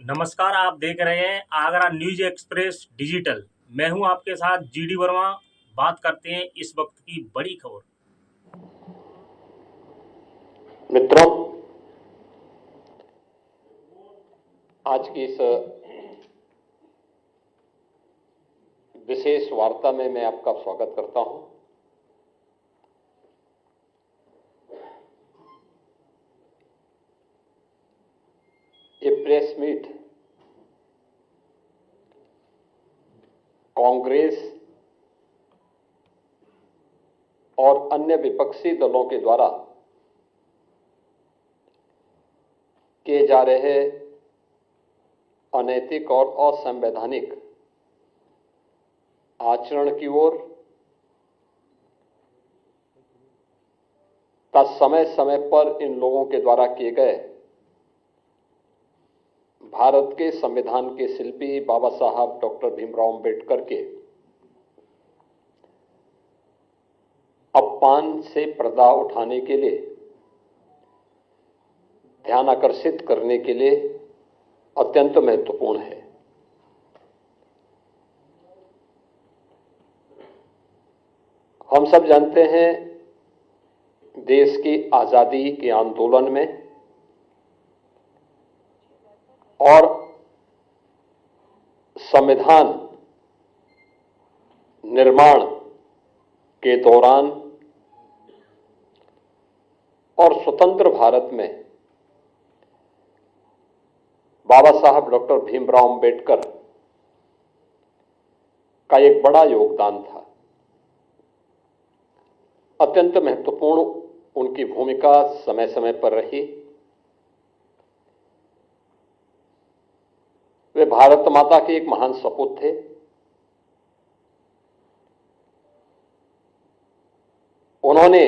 नमस्कार। आप देख रहे हैं आगरा न्यूज एक्सप्रेस डिजिटल। मैं हूं आपके साथ जीडी वर्मा। बात करते हैं इस वक्त की बड़ी खबर। मित्रों, आज की इस विशेष वार्ता में मैं आपका स्वागत करता हूं। ये प्रेस मीट कांग्रेस और अन्य विपक्षी दलों के द्वारा किए जा रहे अनैतिक और असंवैधानिक आचरण की ओर का समय समय पर इन लोगों के द्वारा किए गए भारत के संविधान के शिल्पी बाबा साहब डॉक्टर भीमराव अंबेडकर के अपमान से पर्दा उठाने के लिए, ध्यान आकर्षित करने के लिए अत्यंत महत्वपूर्ण है। हम सब जानते हैं, देश की आजादी के आंदोलन में और संविधान निर्माण के दौरान और स्वतंत्र भारत में बाबा साहब डॉक्टर भीमराव अंबेडकर का एक बड़ा योगदान था। अत्यंत महत्वपूर्ण उनकी भूमिका समय समय पर रही। वे भारत माता के एक महान सपूत थे। उन्होंने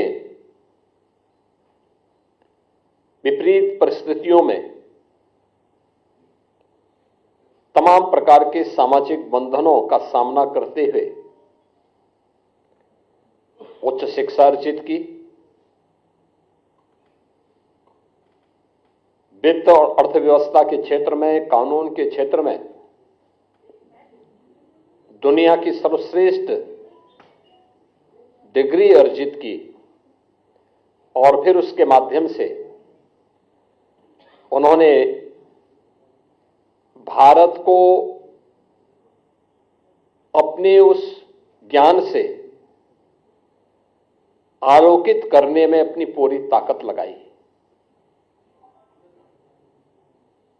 विपरीत परिस्थितियों में तमाम प्रकार के सामाजिक बंधनों का सामना करते हुए उच्च शिक्षा अर्जित की, वित्त और अर्थव्यवस्था के क्षेत्र में, कानून के क्षेत्र में दुनिया की सर्वश्रेष्ठ डिग्री अर्जित की और फिर उसके माध्यम से उन्होंने भारत को अपने उस ज्ञान से आलोकित करने में अपनी पूरी ताकत लगाई।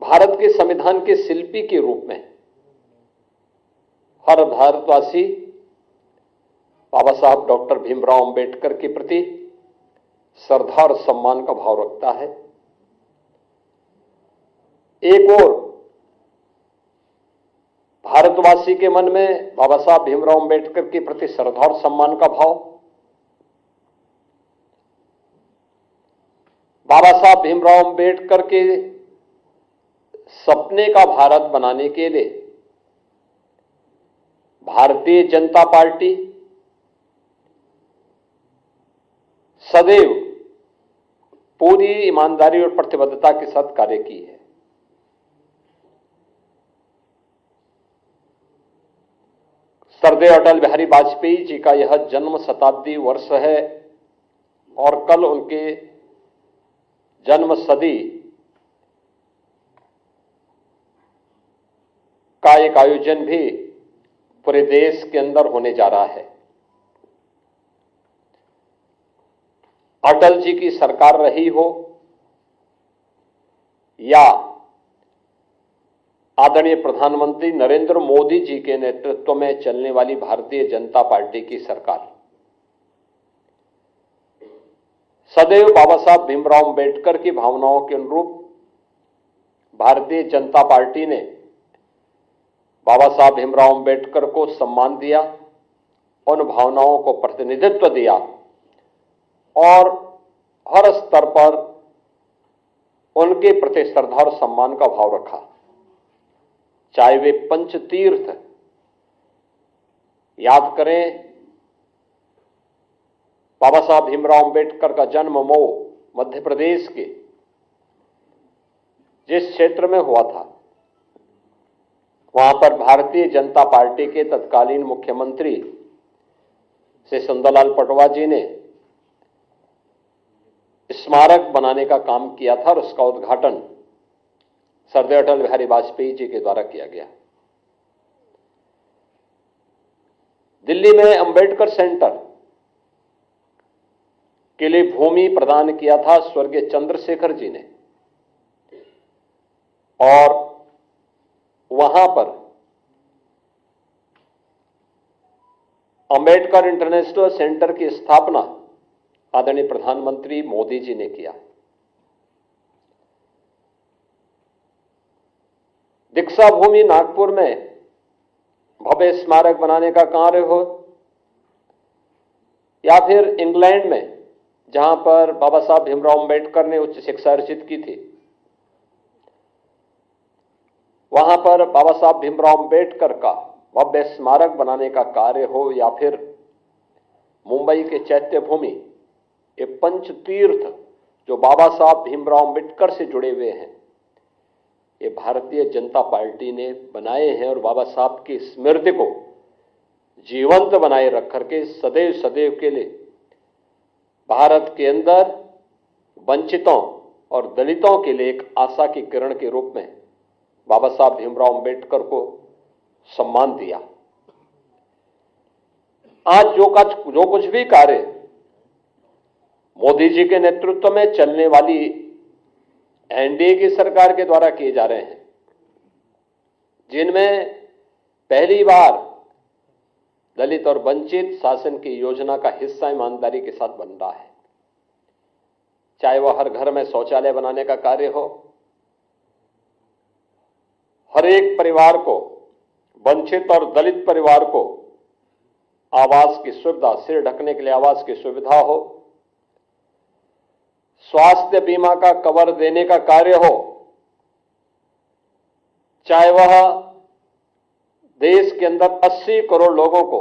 भारत के संविधान के शिल्पी के रूप में हर भारतवासी बाबा साहब डॉक्टर भीमराव अंबेडकर के प्रति श्रद्धा और सम्मान का भाव रखता है। एक और भारतवासी के मन में बाबा साहब भीमराव अंबेडकर के प्रति श्रद्धा और सम्मान का भाव, बाबा साहब भीमराव अंबेडकर के सपने का भारत बनाने के लिए भारतीय जनता पार्टी सदैव पूरी ईमानदारी और प्रतिबद्धता के साथ कार्य की है। सरदेव अटल बिहारी वाजपेयी जी का यह जन्म शताब्दी वर्ष है और कल उनके जन्म सदी का एक आयोजन भी पूरे देश के अंदर होने जा रहा है। अटल जी की सरकार रही हो या आदरणीय प्रधानमंत्री नरेंद्र मोदी जी के नेतृत्व में चलने वाली भारतीय जनता पार्टी की सरकार, सदैव बाबा साहब भीमराव अंबेडकर की भावनाओं के अनुरूप भारतीय जनता पार्टी ने बाबा साहब भीमराव अंबेडकर को सम्मान दिया, उन भावनाओं को प्रतिनिधित्व दिया और हर स्तर पर उनके प्रति श्रद्धा और सम्मान का भाव रखा। चाहे वे पंचतीर्थ याद करें, बाबा साहब भीमराव अंबेडकर का जन्म मऊ मध्य प्रदेश के जिस क्षेत्र में हुआ था वहां पर भारतीय जनता पार्टी के तत्कालीन मुख्यमंत्री श्री सुंदरलाल पटवा जी ने स्मारक बनाने का काम किया था और उसका उद्घाटन सरदार अटल बिहारी वाजपेयी जी के द्वारा किया गया। दिल्ली में अंबेडकर सेंटर के लिए भूमि प्रदान किया था स्वर्गीय चंद्रशेखर जी ने, और वहां पर अंबेडकर इंटरनेशनल सेंटर की स्थापना आदरणीय प्रधानमंत्री मोदी जी ने किया। दीक्षा भूमि नागपुर में भव्य स्मारक बनाने का कार्य हो, या फिर इंग्लैंड में जहां पर बाबा साहब भीमराव अंबेडकर ने उच्च शिक्षा अर्जित की थी, वहां पर बाबा साहब भीमराव अंबेडकर का भव्य स्मारक बनाने का कार्य हो, या फिर मुंबई के चैत्य भूमि, ये पंच तीर्थ जो बाबा साहब भीमराव अंबेडकर से जुड़े हुए हैं, ये भारतीय जनता पार्टी ने बनाए हैं और बाबा साहब की स्मृति को जीवंत बनाए रख करके सदैव सदैव के लिए भारत के अंदर वंचितों और दलितों के लिए एक आशा की किरण के रूप में बाबा साहब भीमराव अंबेडकर को सम्मान दिया। आज जो कुछ भी कार्य मोदी जी के नेतृत्व में चलने वाली एनडीए की सरकार के द्वारा किए जा रहे हैं, जिनमें पहली बार दलित और वंचित शासन की योजना का हिस्सा ईमानदारी के साथ बन रहा है, चाहे वह हर घर में शौचालय बनाने का कार्य हो, हर एक परिवार को, वंचित और दलित परिवार को आवास की सुविधा, सिर ढकने के लिए आवास की सुविधा हो, स्वास्थ्य बीमा का कवर देने का कार्य हो, चाहे वह देश के अंदर 80 करोड़ लोगों को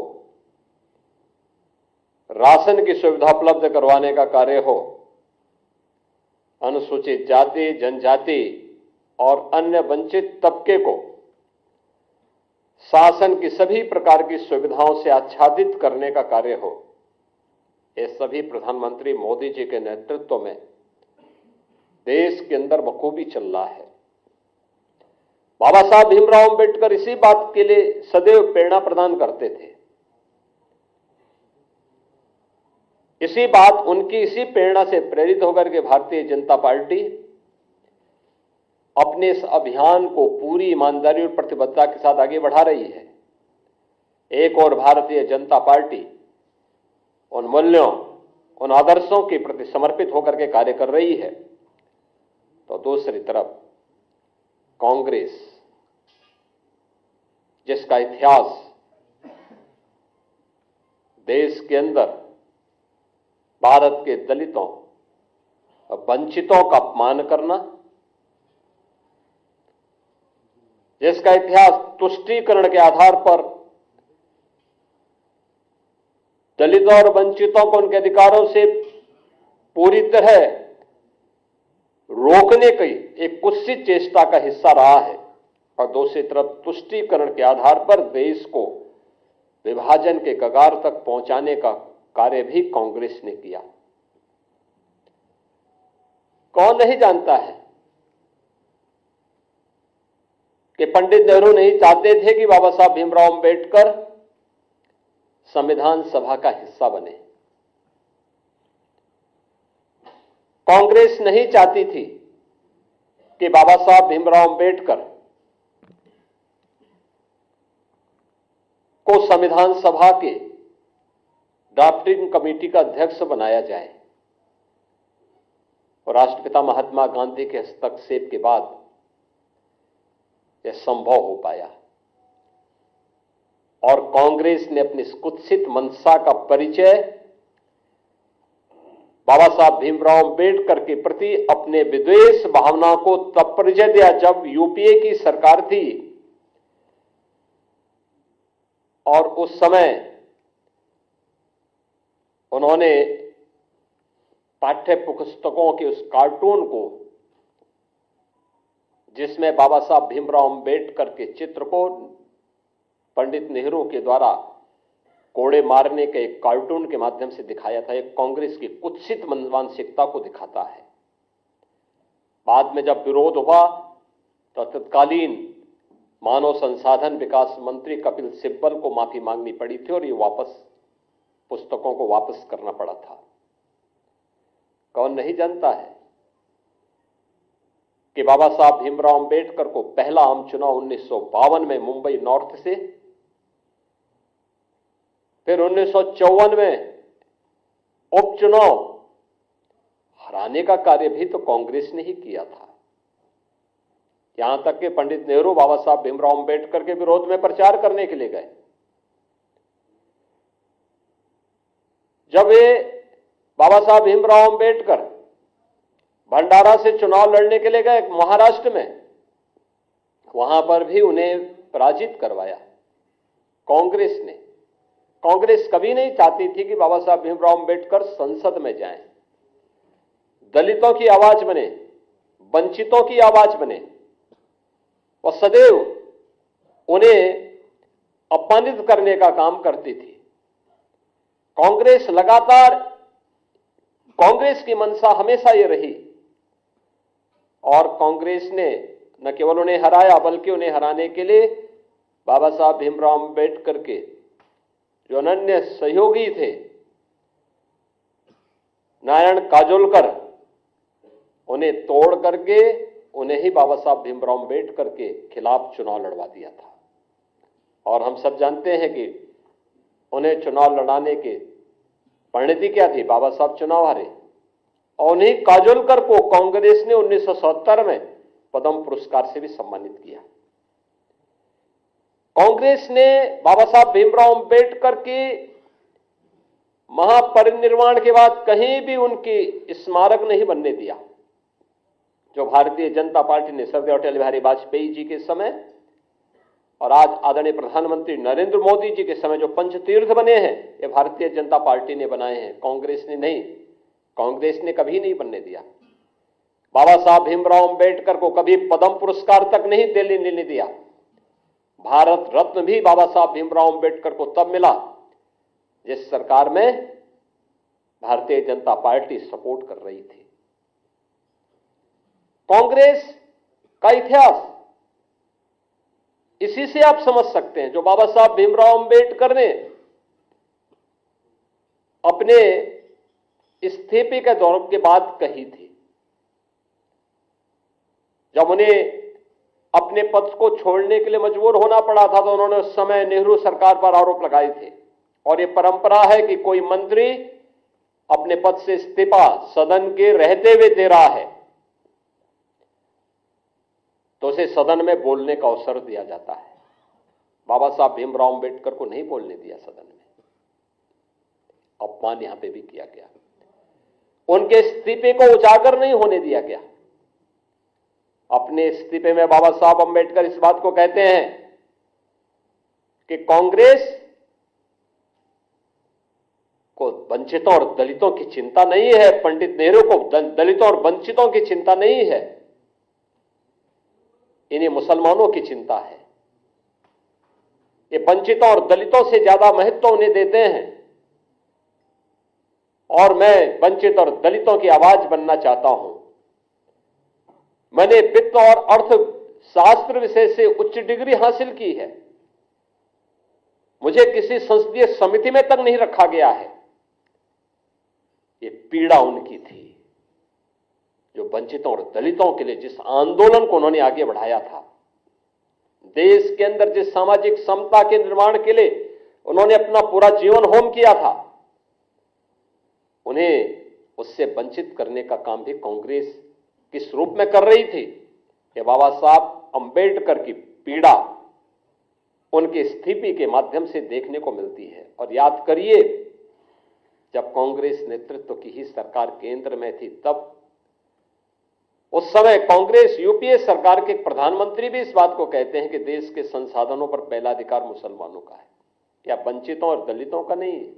राशन की सुविधा उपलब्ध करवाने का कार्य हो, अनुसूचित जाति, जनजाति और अन्य वंचित तबके को शासन की सभी प्रकार की सुविधाओं से आच्छादित करने का कार्य हो, ये सभी प्रधानमंत्री मोदी जी के नेतृत्व में देश के अंदर बखूबी चल रहा है। बाबा साहब भीमराव अंबेडकर इसी बात के लिए सदैव प्रेरणा प्रदान करते थे। इसी प्रेरणा से प्रेरित होकर के भारतीय जनता पार्टी अपने इस अभियान को पूरी ईमानदारी और प्रतिबद्धता के साथ आगे बढ़ा रही है। एक और भारतीय जनता पार्टी उन मूल्यों, उन आदर्शों के प्रति समर्पित होकर के कार्य कर रही है, तो दूसरी तरफ कांग्रेस, जिसका इतिहास देश के अंदर भारत के दलितों और वंचितों का अपमान करना, जिसका इतिहास तुष्टीकरण के आधार पर दलितों और वंचितों को उनके अधिकारों से पूरी तरह रोकने की एक कुत्सित चेष्टा का हिस्सा रहा है, और दूसरी तरफ तुष्टीकरण के आधार पर देश को विभाजन के कगार तक पहुंचाने का कार्य भी कांग्रेस ने किया। कौन नहीं जानता है कि पंडित नेहरू नहीं चाहते थे कि बाबा साहब भीमराव अंबेडकर संविधान सभा का हिस्सा बने। कांग्रेस नहीं चाहती थी कि बाबा साहब भीमराव अंबेडकर को संविधान सभा के ड्राफ्टिंग कमेटी का अध्यक्ष बनाया जाए, और राष्ट्रपिता महात्मा गांधी के हस्तक्षेप के बाद यह संभव हो पाया। और कांग्रेस ने अपनी कुत्सित मंशा का परिचय बाबा साहब भीमराव अंबेडकर के प्रति अपने विद्वेष भावना को तब परिचय दिया जब यूपीए की सरकार थी, और उस समय उन्होंने पाठ्य पुस्तकों के उस कार्टून को जिसमें बाबा साहब भीमराव अंबेडकर के चित्र को पंडित नेहरू के द्वारा कोड़े मारने के एक कार्टून के माध्यम से दिखाया था, एक कांग्रेस की कुत्सित मानसिकता को दिखाता है। बाद में जब विरोध हुआ तो तत्कालीन मानव संसाधन विकास मंत्री कपिल सिब्बल को माफी मांगनी पड़ी थी और ये पुस्तकों को वापस करना पड़ा था। कौन नहीं जानता है कि बाबा साहब भीमराव अंबेडकर को पहला आम चुनाव 1952 में मुंबई नॉर्थ से, फिर 1954 में उपचुनाव हराने का कार्य भी तो कांग्रेस ने ही किया था। यहां तक कि पंडित नेहरू बाबा साहब भीमराव अंबेडकर के विरोध में प्रचार करने के लिए गए। जब वे बाबा साहब भीमराव अंबेडकर भंडारा से चुनाव लड़ने के लिए गए महाराष्ट्र में, वहां पर भी उन्हें पराजित करवाया कांग्रेस ने। कांग्रेस कभी नहीं चाहती थी कि बाबा साहब भीमराव अंबेडकर संसद में जाएं, दलितों की आवाज बने, वंचितों की आवाज बने, और सदैव उन्हें अपमानित करने का काम करती थी। कांग्रेस लगातार, कांग्रेस की मंशा हमेशा ये रही, और कांग्रेस ने न केवल उन्हें हराया बल्कि उन्हें हराने के लिए बाबा साहब भीमराव अंबेडकर के जो अनन्य सहयोगी थे नारायण काजोलकर, उन्हें तोड़ करके उन्हें ही बाबा साहब भीमराव अंबेडकर के खिलाफ चुनाव लड़वा दिया था। और हम सब जानते हैं कि उन्हें चुनाव लड़ाने के परिणति क्या थी, बाबा साहब चुनाव हारे। और उन्हीं काजोलकर को कांग्रेस ने 1970 में पद्म पुरस्कार से भी सम्मानित किया। कांग्रेस ने बाबा साहब भीमराव अंबेडकर के महापरिनिर्वाण के बाद कहीं भी उनकी स्मारक नहीं बनने दिया। जो भारतीय जनता पार्टी ने स्वर्गीय अटल बिहारी वाजपेयी जी के समय और आज आदरणीय प्रधानमंत्री नरेंद्र मोदी जी के समय जो पंचतीर्थ बने हैं, ये भारतीय जनता पार्टी ने बनाए हैं, कांग्रेस ने नहीं। कांग्रेस ने कभी नहीं बनने दिया। बाबा साहब भीमराव अंबेडकर को कभी पद्म पुरस्कार तक नहीं देने दिया। भारत रत्न भी बाबा साहब भीमराव अंबेडकर को तब मिला जिस सरकार में भारतीय जनता पार्टी सपोर्ट कर रही थी। कांग्रेस का इतिहास इसी से आप समझ सकते हैं। जो बाबा साहब भीमराव अंबेडकर ने अपने इस्तीफे के दौर के बाद कही थी, जब उन्हें अपने पद को छोड़ने के लिए मजबूर होना पड़ा था, तो उन्होंने उस समय नेहरू सरकार पर आरोप लगाए थे। और यह परंपरा है कि कोई मंत्री अपने पद से इस्तीफा सदन के रहते हुए दे रहा है तो उसे सदन में बोलने का अवसर दिया जाता है। बाबा साहब भीमराव अंबेडकर को नहीं बोलने दिया सदन में, अपमान यहां पे भी किया गया। उनके इस्तीफे को उजागर नहीं होने दिया गया। अपने इस्तीफे में बाबा साहब अंबेडकर इस बात को कहते हैं कि कांग्रेस को वंचितों और दलितों की चिंता नहीं है, पंडित नेहरू को दलितों और वंचितों की चिंता नहीं है, इन्हें मुसलमानों की चिंता है। ये वंचितों और दलितों से ज्यादा महत्व उन्हें देते हैं, और मैं वंचित और दलितों की आवाज बनना चाहता हूं। मैंने वित्त और अर्थशास्त्र विषय से उच्च डिग्री हासिल की है, मुझे किसी संसदीय समिति में तक नहीं रखा गया है। ये पीड़ा उनकी थी, जो वंचितों और दलितों के लिए जिस आंदोलन को उन्होंने आगे बढ़ाया था, देश के अंदर जिस सामाजिक समता के निर्माण के लिए उन्होंने अपना पूरा जीवन होम किया था, उन्हें उससे वंचित करने का काम भी कांग्रेस किस रूप में कर रही थी कि बाबा साहब अंबेडकर की पीड़ा उनके इस्तीफे के माध्यम से देखने को मिलती है। और याद करिए, जब कांग्रेस नेतृत्व की ही सरकार केंद्र में थी, तब उस समय कांग्रेस यूपीए सरकार के प्रधानमंत्री भी इस बात को कहते हैं कि देश के संसाधनों पर पहला अधिकार मुसलमानों का है, या वंचितों और दलितों का नहीं है।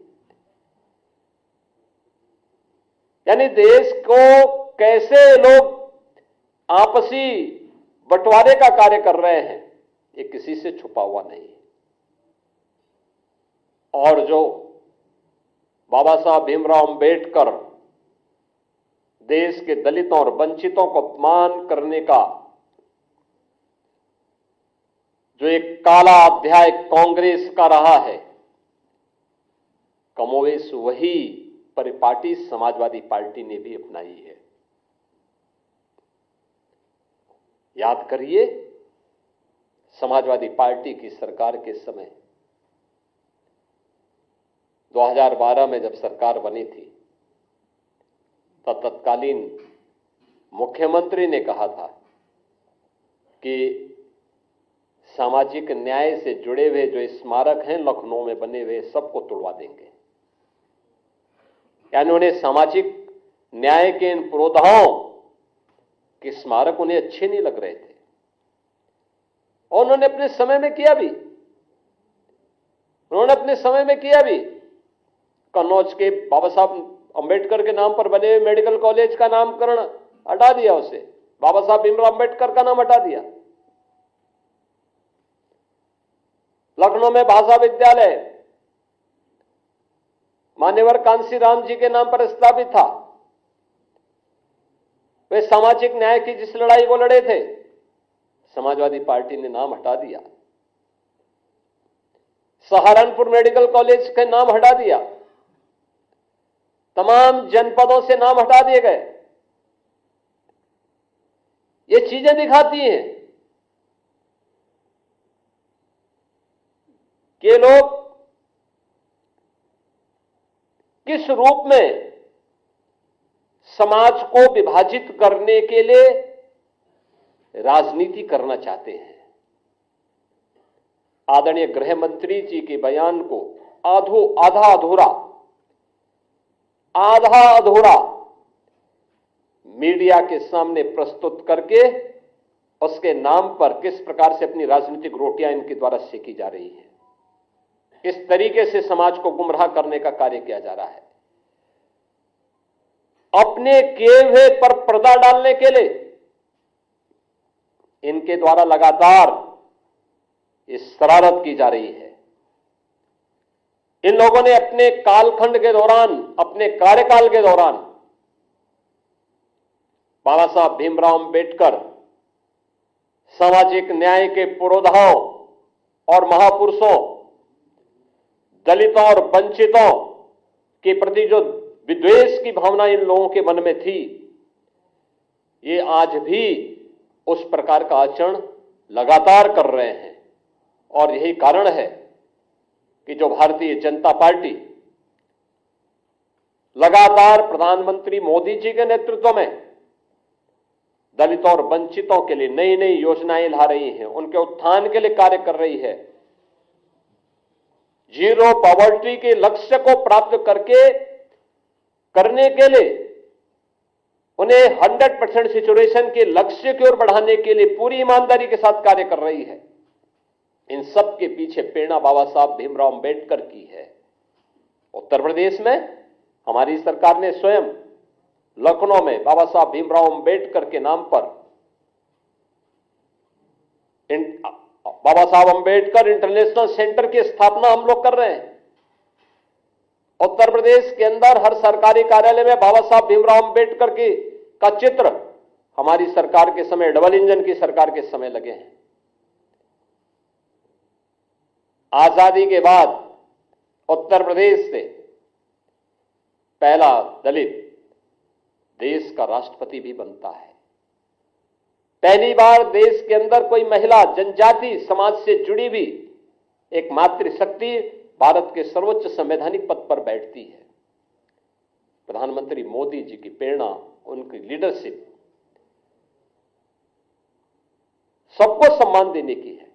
यानी देश को कैसे लोग आपसी बंटवारे का कार्य कर रहे हैं, ये किसी से छुपा हुआ नहीं है। और जो बाबा साहब भीमराव अंबेडकर देश के दलितों और वंचितों को अपमान करने का जो एक काला अध्याय कांग्रेस का रहा है, कमोवेश वही परिपाटी समाजवादी पार्टी ने भी अपनाई है। याद करिए, समाजवादी पार्टी की सरकार के समय 2012 में जब सरकार बनी थी, तब तत्कालीन मुख्यमंत्री ने कहा था कि सामाजिक न्याय से जुड़े हुए जो स्मारक हैं लखनऊ में बने हुए, सबको तोड़वा देंगे। यानी उन्हें सामाजिक न्याय के इन पुरोधाओं के स्मारक उन्हें अच्छे नहीं लग रहे थे, और उन्होंने अपने समय में किया भी। कन्नौज के बाबा साहब अंबेडकर के नाम पर बने हुए मेडिकल कॉलेज का नामकरण हटा दिया, उसे बाबा साहब भीमराव अंबेडकर का नाम हटा दिया। लखनऊ में भाषा विद्यालय मान्यवर कांसी राम जी के नाम पर स्थापित था। वे सामाजिक न्याय की जिस लड़ाई को लड़े थे, समाजवादी पार्टी ने नाम हटा दिया। सहारनपुर मेडिकल कॉलेज के नाम हटा दिया, तमाम जनपदों से नाम हटा दिए गए। ये चीजें दिखाती हैं कि लोग किस रूप में समाज को विभाजित करने के लिए राजनीति करना चाहते हैं। आदरणीय गृह मंत्री जी के बयान को आधा अधूरा मीडिया के सामने प्रस्तुत करके उसके नाम पर किस प्रकार से अपनी राजनीतिक रोटियां इनके द्वारा सेकी जा रही है, किस तरीके से समाज को गुमराह करने का कार्य किया जा रहा है। अपने किए हुए पर पर्दा डालने के लिए इनके द्वारा लगातार इस शरारत की जा रही है। इन लोगों ने अपने कालखंड के दौरान, अपने कार्यकाल के दौरान बाबा साहब भीमराव अंबेडकर सामाजिक न्याय के पुरोधाओं और महापुरुषों, दलितों और वंचितों के प्रति जो विद्वेष की भावना इन लोगों के मन में थी, ये आज भी उस प्रकार का आचरण लगातार कर रहे हैं। और यही कारण है कि जो भारतीय जनता पार्टी लगातार प्रधानमंत्री मोदी जी के नेतृत्व में दलितों और वंचितों के लिए नई नई योजनाएं ला रही है, उनके उत्थान के लिए कार्य कर रही है। जीरो पॉवर्टी के लक्ष्य को प्राप्त करने के लिए उन्हें 100% सिचुएशन के लक्ष्य की ओर बढ़ाने के लिए पूरी ईमानदारी के साथ कार्य कर रही है। इन सब के पीछे प्रेरणा बाबा साहब भीमराव अंबेडकर की है। उत्तर प्रदेश में हमारी सरकार ने स्वयं लखनऊ में बाबा साहब भीमराव अंबेडकर के नाम पर बाबा साहब अंबेडकर इंटरनेशनल सेंटर की स्थापना हम लोग कर रहे हैं। उत्तर प्रदेश के अंदर हर सरकारी कार्यालय में बाबा साहब भीमराव अंबेडकर का चित्र हमारी सरकार के समय, डबल इंजन की सरकार के समय लगे हैं। आजादी के बाद उत्तर प्रदेश से पहला दलित देश का राष्ट्रपति भी बनता है। पहली बार देश के अंदर कोई महिला जनजाति समाज से जुड़ी भी एक मातृशक्ति भारत के सर्वोच्च संवैधानिक पद पर बैठती है। प्रधानमंत्री मोदी जी की प्रेरणा, उनकी लीडरशिप सबको सम्मान देने की है।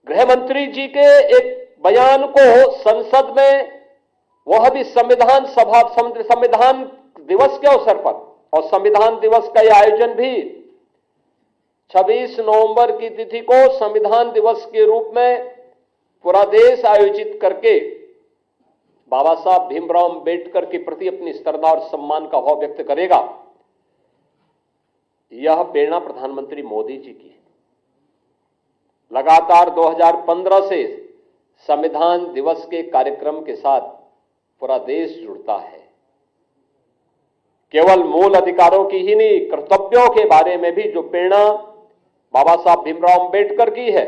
गृह मंत्री जी के एक बयान को संसद में, वह भी संविधान दिवस के अवसर पर, और संविधान दिवस का यह आयोजन भी 26 नवंबर की तिथि को संविधान दिवस के रूप में पूरा देश आयोजित करके बाबा साहब भीमराव अंबेडकर के प्रति अपनी श्रद्धा और सम्मान का भाव व्यक्त करेगा। यह प्रेरणा प्रधानमंत्री मोदी जी की है। लगातार 2015 से संविधान दिवस के कार्यक्रम के साथ पूरा देश जुड़ता है। केवल मूल अधिकारों की ही नहीं, कर्तव्यों के बारे में भी जो प्रेरणा बाबा साहब भीमराव अंबेडकर की है,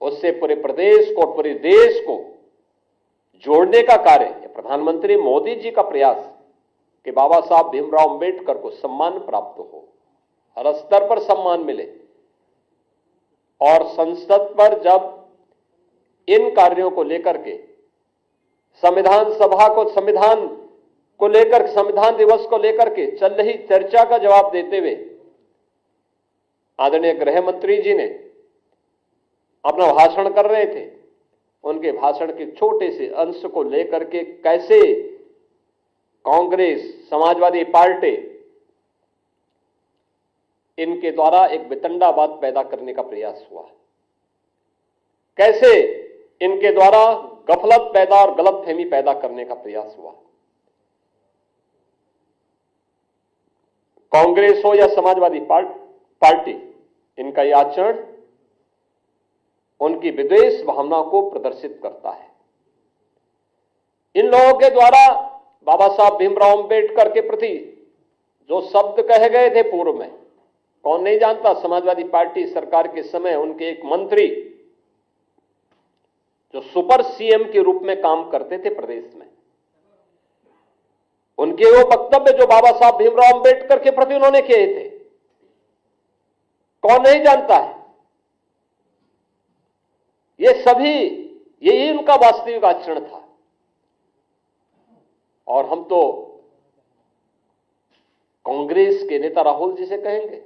उससे पूरे प्रदेश को, पूरे देश को जोड़ने का कार्य प्रधानमंत्री मोदी जी का प्रयास कि बाबा साहब भीमराव अंबेडकर को सम्मान प्राप्त हो, हर स्तर पर सम्मान मिले। और संसद पर जब इन कार्यों को लेकर के संविधान सभा को संविधान दिवस को लेकर के चल रही चर्चा का जवाब देते हुए आदरणीय गृह मंत्री जी ने अपना भाषण कर रहे थे। उनके भाषण के छोटे से अंश को लेकर के कैसे कांग्रेस, समाजवादी पार्टी इनके द्वारा एक वितंडावाद पैदा करने का प्रयास हुआ, कैसे इनके द्वारा गफलत पैदा और गलतफहमी पैदा करने का प्रयास हुआ। कांग्रेस हो या समाजवादी पार्टी, इनका यह आचरण उनकी विद्वेष भावना को प्रदर्शित करता है। इन लोगों के द्वारा बाबा साहब भीमराव अंबेडकर के प्रति जो शब्द कहे गए थे पूर्व में, कौन नहीं जानता। समाजवादी पार्टी सरकार के समय उनके एक मंत्री जो सुपर सीएम के रूप में काम करते थे प्रदेश में, उनके वो वक्तव्य जो बाबा साहब भीमराव अंबेडकर के प्रति उन्होंने किए थे, कौन नहीं जानता है। ये सभी, यही उनका वास्तविक आचरण था। और हम तो कांग्रेस के नेता राहुल जी से कहेंगे,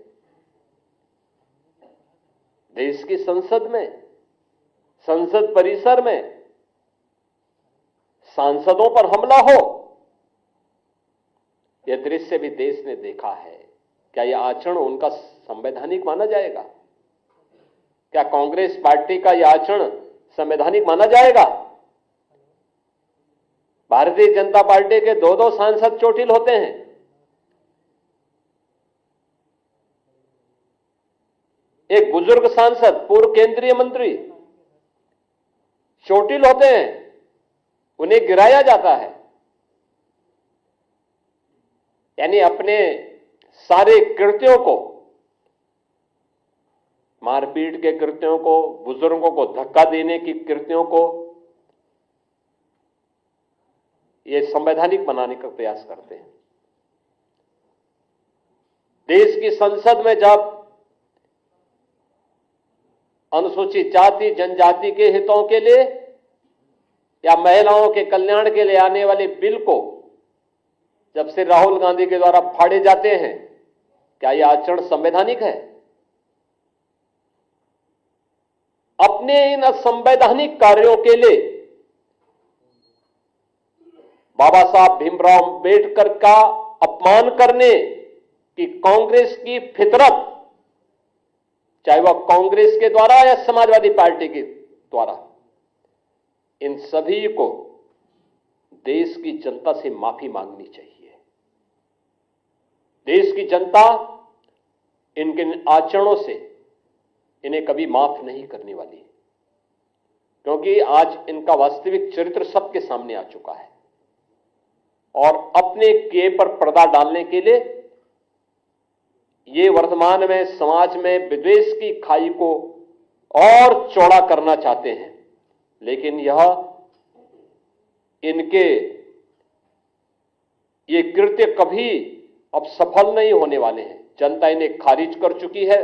देश की संसद में, संसद परिसर में सांसदों पर हमला हो, यह दृश्य भी देश ने देखा है। क्या यह आचरण उनका संवैधानिक माना जाएगा? क्या कांग्रेस पार्टी का यह आचरण संवैधानिक माना जाएगा? भारतीय जनता पार्टी के दो सांसद चोटिल होते हैं। एक बुजुर्ग सांसद, पूर्व केंद्रीय मंत्री चोटिल होते हैं, उन्हें गिराया जाता है। यानी अपने सारे कृत्यों को, मारपीट के कृत्यों को, बुजुर्गों को धक्का देने की कृत्यों को ये संवैधानिक बनाने का प्रयास करते हैं। देश की संसद में जब अनुसूचित जाति जनजाति के हितों के लिए या महिलाओं के कल्याण के लिए आने वाले बिल को जब से राहुल गांधी के द्वारा फाड़े जाते हैं, क्या यह आचरण संवैधानिक है? अपने इन असंवैधानिक कार्यों के लिए बाबा साहब भीमराव अंबेडकर का अपमान करने की कांग्रेस की फितरत, चाहे वह कांग्रेस के द्वारा या समाजवादी पार्टी के द्वारा, इन सभी को देश की जनता से माफी मांगनी चाहिए। देश की जनता इनके आचरणों से इन्हें कभी माफ नहीं करने वाली, क्योंकि आज इनका वास्तविक चरित्र सबके सामने आ चुका है। और अपने किए पर पर्दा डालने के लिए ये वर्तमान में समाज में विद्वेष की खाई को और चौड़ा करना चाहते हैं, लेकिन यह इनके ये कृत्य कभी अब सफल नहीं होने वाले हैं। जनता इन्हें खारिज कर चुकी है,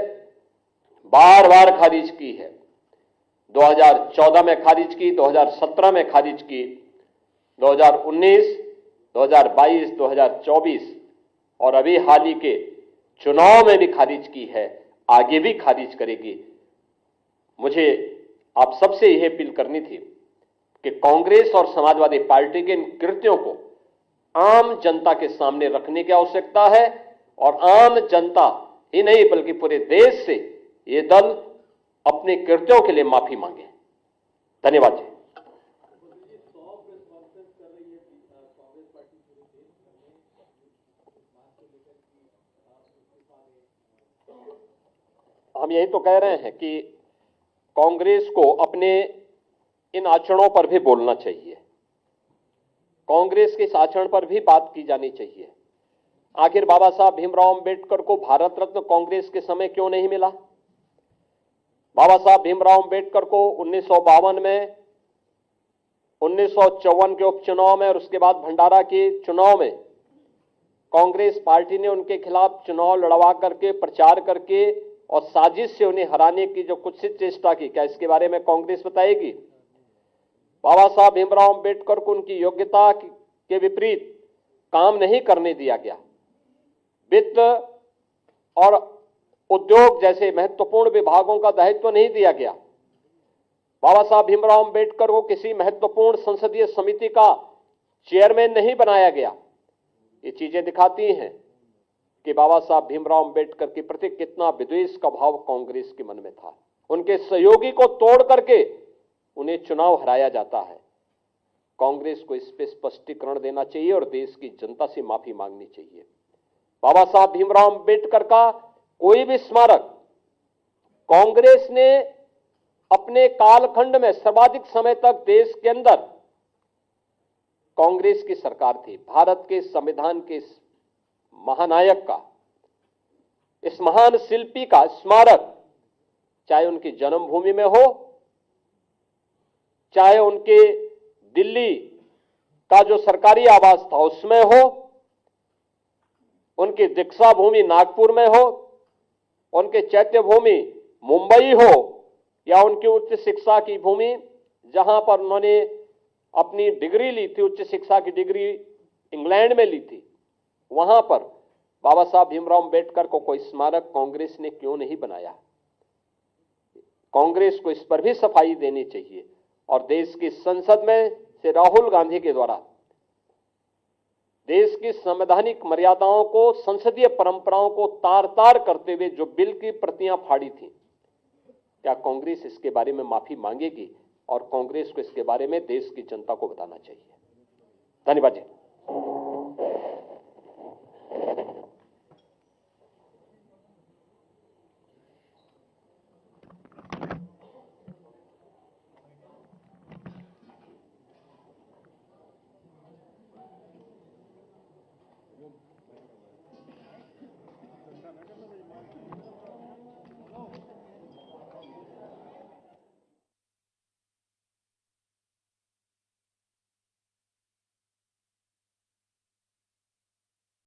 बार बार खारिज की है। 2014 में खारिज की, 2017 में खारिज की, 2019, 2022, 2024 और अभी हाल ही के चुनाव में भी खारिज की है, आगे भी खारिज करेगी। मुझे आप सबसे यह अपील करनी थी कि कांग्रेस और समाजवादी पार्टी के इन कृत्यों को आम जनता के सामने रखने की आवश्यकता है, और आम जनता ही नहीं बल्कि पूरे देश से ये दल अपने कृत्यों के लिए माफी मांगे। धन्यवाद जी। हम यही तो कह रहे हैं कि कांग्रेस को अपने इन आचरणों पर भी बोलना चाहिए, कांग्रेस के इस आचरण पर भी बात की जानी चाहिए। आखिर बाबा साहब भीमराव अंबेडकर को भारत रत्न कांग्रेस के समय क्यों नहीं मिला? बाबा साहब भीमराव अंबेडकर को 1952 में, 1954 के उपचुनाव में और उसके बाद भंडारा के चुनाव में कांग्रेस पार्टी ने उनके खिलाफ चुनाव लड़वा करके, प्रचार करके और साजिश से उन्हें हराने की जो कुत्सित चेष्टा की, क्या इसके बारे में कांग्रेस बताएगी? बाबा साहब भीमराव अंबेडकर को उनकी योग्यता के विपरीत काम नहीं करने दिया गया। वित्त और उद्योग जैसे महत्वपूर्ण विभागों का दायित्व नहीं दिया गया। बाबा साहब भीमराव अंबेडकर को किसी महत्वपूर्ण संसदीय समिति का चेयरमैन नहीं बनाया गया। ये चीजें दिखाती हैं कि बाबा साहब भीमराव अंबेडकर के प्रति कितना विद्वेष का भाव कांग्रेस के मन में था। उनके सहयोगी को तोड़ करके उन्हें चुनाव हराया जाता है। कांग्रेस को इस पे स्पष्टीकरण देना चाहिए और देश की जनता से माफी मांगनी चाहिए। बाबा साहब भीमराव अंबेडकर का कोई भी स्मारक कांग्रेस ने अपने कालखंड में सर्वाधिक समय तक देश के अंदर, कांग्रेस की सरकार थी, भारत के संविधान के महानायक का, इस महान शिल्पी का स्मारक, चाहे उनकी जन्मभूमि में हो, चाहे उनके दिल्ली का जो सरकारी आवास था उसमें हो, उनकी दीक्षा भूमि नागपुर में हो, उनके चैत्य भूमि मुंबई हो, या उनकी उच्च शिक्षा की भूमि जहां पर उन्होंने अपनी डिग्री ली थी, उच्च शिक्षा की डिग्री इंग्लैंड में ली थी, वहां पर बाबा साहब भीमराव अंबेडकर को कोई स्मारक कांग्रेस ने क्यों नहीं बनाया? कांग्रेस को इस पर भी सफाई देनी चाहिए और देश की संसद में से राहुल गांधी के द्वारा देश की संवैधानिक मर्यादाओं को, संसदीय परंपराओं को तार तार करते हुए जो बिल की प्रतियां फाड़ी थी, क्या कांग्रेस इसके बारे में माफी मांगेगी? और कांग्रेस को इसके बारे में देश की जनता को बताना चाहिए। धन्यवाद जी।